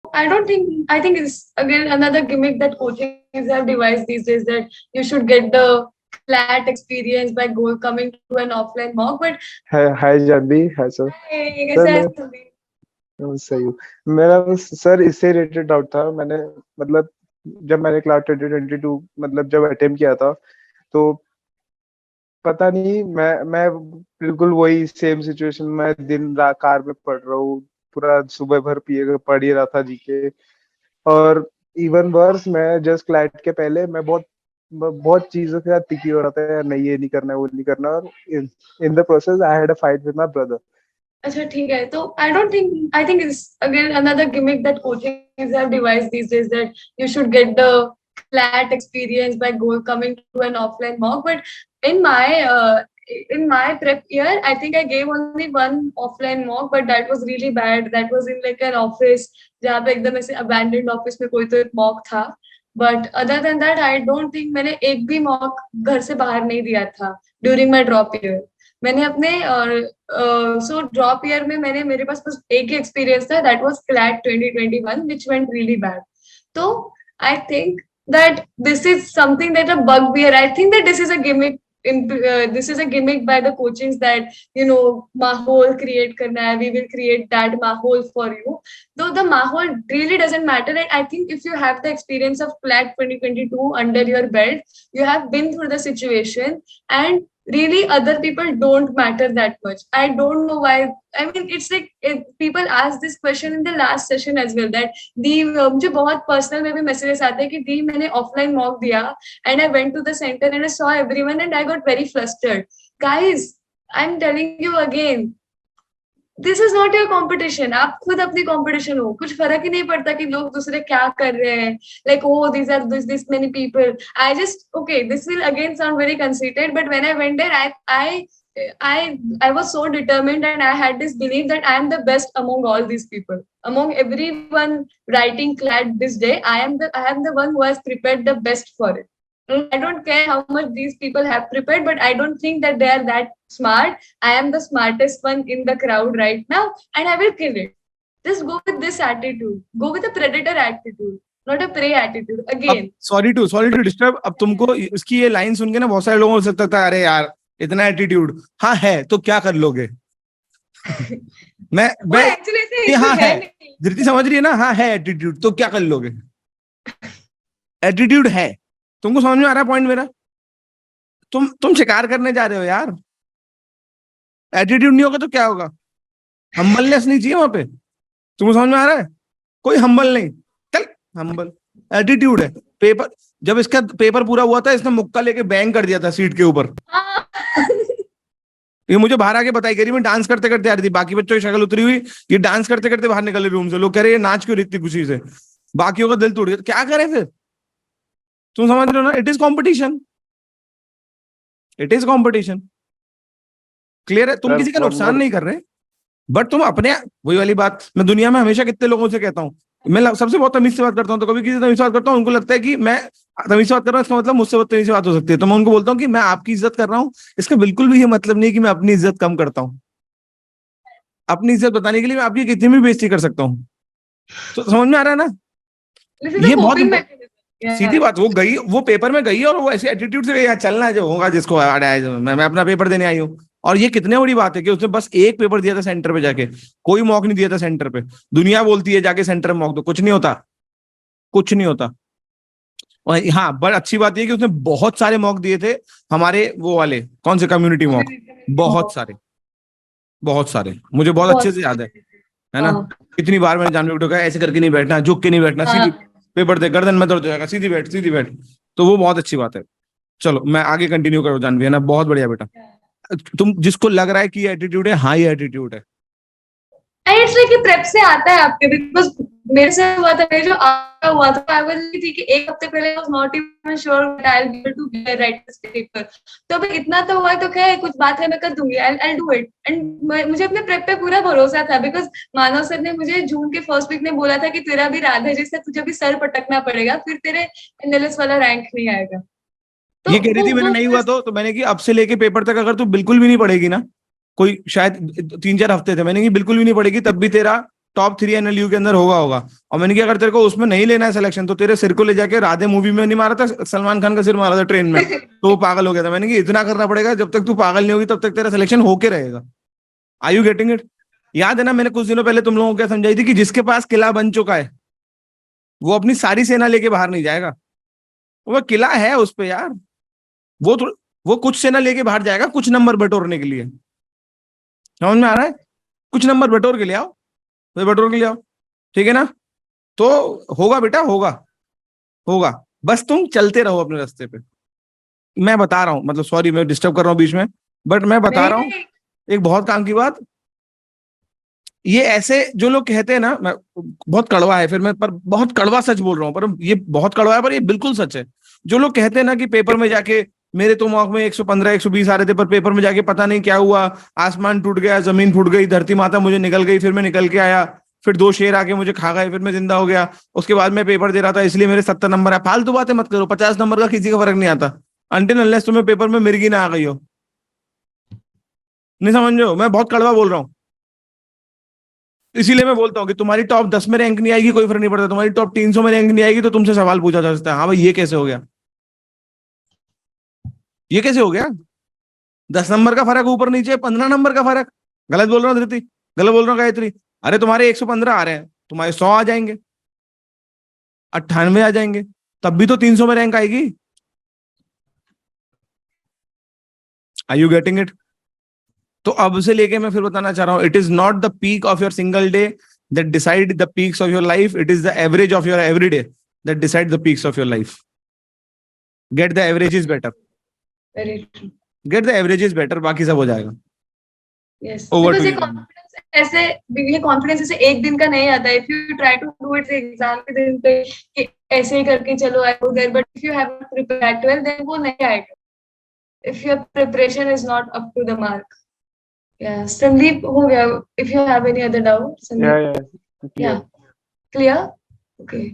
I don't think, I think it's again another gimmick that coaches have devised these days, that you should get the flat experience by coming to an offline mock. But है हाय जानवी है sir. hey, sir कैसे है मैं संदीप? सही हूँ। मेरा बस sir इससे रिलेटेड डाउट था। मैंने मतलब जब मैंने क्लास 2022 मतलब जब अटेम्प्ट किया था, तो पता नहीं मैं बिल्कुल वही सेम सिचुएशन में दिन रात कार में पढ़ रहा हूँ, पूरा सुबह भर पिए पढ़ ही रहा था जीके। और इवन वर्स, मैं जस्ट क्लाइट के पहले मैं बहुत चीजों के साथ पिकी हो रहा था, यार नहीं ये नहीं करना वो नहीं करना, और in the process I had a fight with my brother. अच्छा ठीक है, तो I don't think, I think it's again another gimmick that coaches have devised these days, that you should get the flat experience by coming to an offline mock. But in my in my prep year, I think I gave only one offline mock, but that was really bad. That was in like an office जहाँ पे एकदम ऐसे abandoned office में कोई तो एक mock था. But other than that, I don't think मैंने एक भी mock घर से बाहर नहीं दिया था during my drop year. मैंने अपने सो ड्रॉप ईयर में मैंने मेरे पास बस एक ही एक्सपीरियंस था, that was CLAT 2021 which went really bad. तो I think that this is something that a bugbear. I think that this is a gimmick, this is a gimmick by the coaches that mahol create karna hai, we will create that mahol for you. Though the mahol really doesn't matter, and I think if you have the experience of CLAT 2022 under your belt, you have been through the situation, and really other people don't matter that much. I don't know why. I mean, it's like people ask this question in the last session as well, that दी मुझे बहुत personal में भी messages आते हैं कि दी मैंने offline mock दिया and I went to the center and I saw everyone and I got very flustered. Guys, I'm telling you again, this is not your competition. आप खुद अपनी कॉम्पिटिशन हो. कुछ फर्क ही नहीं पड़ता कि लोग दूसरे क्या कर रहे हैं. Like oh this are this many people. I just okay, this will again sound very conceited, but when I went there, I I was so determined and I had this belief that I am the best among all these people. Among everyone writing CLAT this day, I am the one who has prepared the best for it. I don't care how much these people have prepared, but I don't think that they are that smart. I am the smartest one in the crowd right now, and I will kill it. Just go with this attitude. Go with a predator attitude, not a prey attitude. Again. Sorry to disturb. अब तुमको इसकी ये line सुन के ना बहुत सारे लोगों को लगता है अरे यार इतना एटीट्यूड। हाँ है तो क्या कर लोगे? मैं एक्चुअली हाँ है, धृति समझ रही है ना? हाँ है एटीट्यूड तो क्या कर लोगे? एटीट्यूड है। तुमको समझ में आ रहा है पॉइंट मेरा? तुम शिकार करने जा रहे हो यार। एटीट्यूड नहीं होगा तो क्या होगा? हम्बलनेस नहीं चाहिए वहां पे। तुमको समझ में आ रहा है? कोई हम्बल नहीं, चल हम्बल एटीट्यूड है। पेपर जब इसका पेपर पूरा हुआ था, इसने मुक्का लेके बैंग कर दिया था सीट के ऊपर। ये मुझे बाहर आके बताई, कह रही मैं डांस करते करते आ रही थी, बाकी बच्चों की शक्ल उतरी हुई, ये डांस करते करते बाहर निकले रूम से। लोग कह रहे ये नाच क्यों रही इतनी खुशी से, बाकियों का दिल टूट गया। क्या करे फिर? तुम समझ रहे हो ना? It is competition, it is competition. Clear है? तुम किसी का नुकसान नहीं कर रहे, बट तुम अपने, वही वाली बात मैं दुनिया में हमेशा कितने लोगों से कहता हूँ, मैं सबसे बहुत तमीज से बात करता हूँ, तो कभी किसी से तमीज से बात करता हूँ, उनको लगता है कि मैं तमीज से बात कर रहा हूँ, इसका मतलब मुझसे बदतमीजी से बात हो सकती है। तो मैं उनको बोलता हूँ कि मैं आपकी इज्जत कर रहा हूँ, इसका बिल्कुल भी ये मतलब नहीं कि मैं अपनी इज्जत कम करता हूँ। अपनी इज्जत बताने के लिए मैं आपकी कितनी भी बेइज्जती कर सकता हूँ। तो समझ में आ रहा है ना? ये बहुत सीधी बात। वो गई, वो पेपर में गई और वो ऐसे एटीट्यूड से गई, चलना है जो होगा जिसको मैं अपना पेपर देने आई हूँ। और ये कितने बड़ी बात है कि उसने बस एक पेपर दिया था सेंटर पे जाके, कोई मॉक नहीं दिया था सेंटर पे। दुनिया बोलती है जाके सेंटर में मॉक दो, कुछ नहीं होता, कुछ नहीं होता। और हाँ, बड़ी अच्छी बात यह कि उसने बहुत सारे मॉक दिए थे, हमारे वो वाले कौन से कम्युनिटी मॉक, बहुत सारे, बहुत सारे, मुझे बहुत अच्छे से याद है ना? कितनी बार मैंने जानबूझ के कहा ऐसे करके नहीं बैठना, झुक के नहीं बैठना, सीधी पेपर दे, गर्दन में दर्द हो जाएगा, सीधी बैठ, सीधी बैठ। तो वो बहुत अच्छी बात है। चलो मैं आगे कंटिन्यू करो जानवी, है ना? बहुत बढ़िया बेटा। तुम जिसको लग रहा है कि ये एटीट्यूड है, हाँ ये एटीट्यूड है। इट्स लाइक प्रेप से आता है आपके, बिकॉज मेरे से हुआ था, मेरे जो आपका हुआ था, आई वाज थी कि एक हफ्ते पहले I was not even sure that I will be able to write this paper. तो अब इतना तो हुआ तो क्या है, कुछ बात है, मैं कर दूंगी, I will do it. And मुझे अपने प्रेप पे पूरा भरोसा था, बिकॉज मानव सर ने मुझे जून के फर्स्ट वीक में बोला था कि तेरा भी राधे जैसे तुझे भी सर पटकना पड़ेगा, फिर तेरे एनएलएस वाला रैंक नहीं आएगा। तो ये कह रही थी मैंने नहीं हुआ तो मैंने कि अब से लेके पेपर तक अगर तू बिल्कुल भी नहीं पढ़ेगी ना, कोई शायद 3-4 हफ्ते थे, मैंने कि बिल्कुल भी नहीं पढ़ेगी, तब भी तेरा टॉप 3 NLU के अंदर होगा। और मैंने कहा अगर तेरे को उसमें नहीं लेना है सिलेक्शन तो तेरे सिर को ले जाके राधे मूवी में नहीं मारा था, सलमान खान का सिर मारा था ट्रेन में, तो वो पागल हो गया था। मैंने कहा इतना करना पड़ेगा, जब तक तू पागल नहीं होगी तब तक तेरा सिलेक्शन होके रहेगा। Are you getting it? याद है ना मैंने कुछ दिनों पहले तुम लोगों को क्या समझाई थी कि जिसके पास किला बन चुका है वो अपनी सारी सेना लेके बाहर नहीं जाएगा। वो किला है उस पे यार, वो कुछ सेना लेके बाहर जाएगा कुछ नंबर बटोरने के लिए। समझ में आ रहा है? कुछ नंबर बटोर के ले आओ, बटोर के ले आओ, ठीक है ना? तो होगा बेटा, होगा, बस तुम चलते रहो अपने रास्ते पे। मैं बता रहा हूं, मतलब सॉरी मैं डिस्टर्ब कर रहा हूं बीच में, बट मैं बता रहा हूं एक बहुत काम की बात। ये ऐसे जो लोग कहते हैं ना, मैं बहुत कड़वा है फिर मैं, पर बहुत कड़वा सच बोल रहा हूं, पर ये बहुत कड़वा है पर ये बिल्कुल सच है। जो लोग कहते हैं ना कि पेपर में जाके मेरे तो मॉक में 115 120 आ रहे थे, पर पेपर में जाके पता नहीं क्या हुआ, आसमान टूट गया, जमीन फूट गई, धरती माता मुझे निकल गई, फिर मैं निकल के आया, फिर 2 शेर आके मुझे खा गए, फिर मैं जिंदा हो गया, उसके बाद मैं पेपर दे रहा था इसलिए मेरे 70 नंबर है। फालतू बातें मत करो, 50 नंबर का किसी का फर्क नहीं आता अनटिल अनलेस तुम्हें पेपर में मिर्गी ना आ गई हो। नहीं समझ रहे हो? मैं बहुत कड़वा बोल रहा हूँ, इसीलिए मैं बोलता हूँ कि तुम्हारी टॉप 10 में रैंक नहीं आएगी कोई फर्क नहीं पड़ता, तुम्हारी टॉप 300 में रैंक नहीं आएगी तो तुमसे सवाल पूछा जा सकता है, हाँ भाई ये कैसे हो गया, ये कैसे हो गया? 10 नंबर का फर्क ऊपर नीचे, 15 नंबर का फर्क। गलत बोल रहा हूँ धृति? गलत बोल रहा हूँ गायत्री? अरे तुम्हारे 115 आ रहे हैं, तुम्हारे 100 आ जाएंगे, 98 आ जाएंगे, तब भी तो 300 में रैंक आएगी। Are you getting it? तो अब से लेके मैं फिर बताना चाह रहा हूं, it is not the peak of your single day that decide the peaks of your life, it is the average of your every day that decide the peaks of your life. Get the average is better, Very true. Get the average is better, बाकी सब हो जाएगा। Yes. Over Because to ये you. confidence ऐसे, ये confidence ऐसे एक दिन का नहीं आता है। If you try to do it exam के दिन पे कि ऐसे ही करके चलो I go there, but if you have not prepared well, then वो नहीं आएगा। If your preparation is not up to the mark. Yeah. Sandeep हो गया। If you have any other doubt, Sandeep. Yeah. Yeah. Clear? Okay.